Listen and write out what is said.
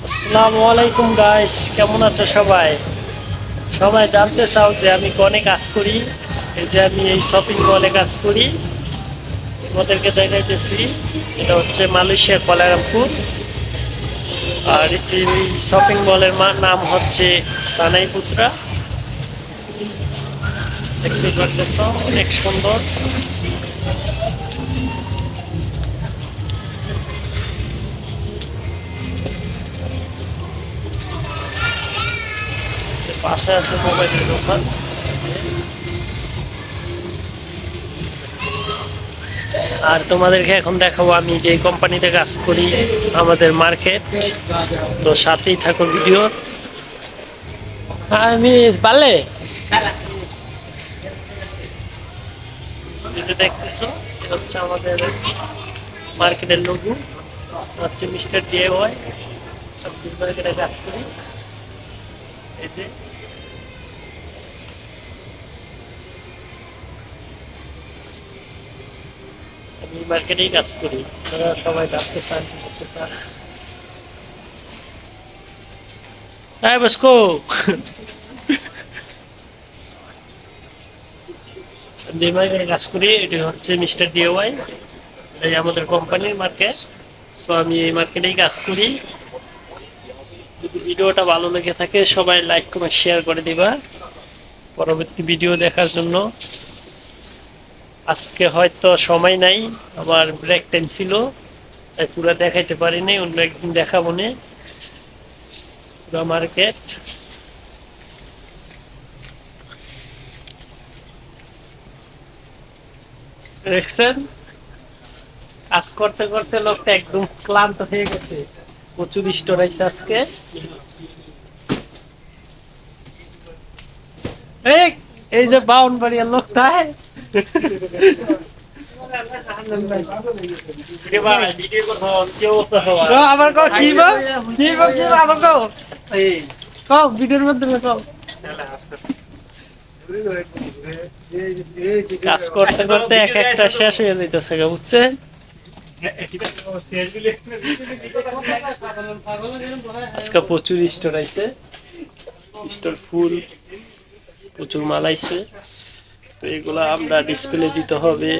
আসসালামু আলাইকুম গাইস, কেমন আছো সবাই? সবাই জানতে চাও যে আমি কোনে কাজ করি। এই যে আমি এই শপিং মলে কাজ করি, তোমাদেরকে দেখাইতেছি। এটা হচ্ছে মালয়েশিয়া কুয়ালালামপুর। আর এই শপিং মলের নাম হচ্ছে সানাই পুত্রা। দেখতে পাচ্ছ অনেক সুন্দর। পাশে আছে মোবাইলের দোকান। আর তোমাদেরকে এখন দেখাবো আমি যে কোম্পানিতে কাজ করি, আমাদের মার্কেট। তো সাথেই থাকো ভিডিও। আমি পারলে যেটা দেখতেছো এটা হচ্ছে আমাদের মার্কেটের লোগো। হচ্ছে মিস্টার ডিআইওয়াই। সবজি মার্কেটে কাজ করি। এই যে আমি মার্কেটেই কাজ করি। আপনারা সবাই জানতে চান, করতে চান। হ্যাঁ বসকো, যে মার্কেটে কাজ করি এটি হচ্ছে মিস্টার ডিআইওয়াই। এই আমাদের কোম্পানির মার্কেট। সো আমি এই মার্কেটেই কাজ করি। যদি ভিডিওটা ভালো লেগে থাকে সবাই লাইক কমেন্ট শেয়ার করে দিবা পরবর্তী ভিডিও দেখার জন্য। আজকে হয়তো সময় নাই, আমার ব্রেক টাইম ছিল, তাই পুরো দেখাইতে পারিনি। অন্য একদিন দেখাবো নে পুরো মার্কেট। দেখছেন, কাজ করতে করতে লোকটা একদম ক্লান্ত হয়ে গেছে। প্রচুর স্টোর আইছে আজকে। এই এই যে বাউন বাড়িয়ার লোকটা আবার কও কি বা কি বা কি বা আবার কও কও ভিডিওর মাধ্যমে কও। কাজ করতে করতে এক একটা শেষ হয়ে যাইতেছে, বুঝছেন? আজকে প্রচুর স্টোর আইছে, স্টোর ফুল, প্রচুর মাল আইছে। তো এগুলা আমরা ডিসপ্লে দিতে হবে।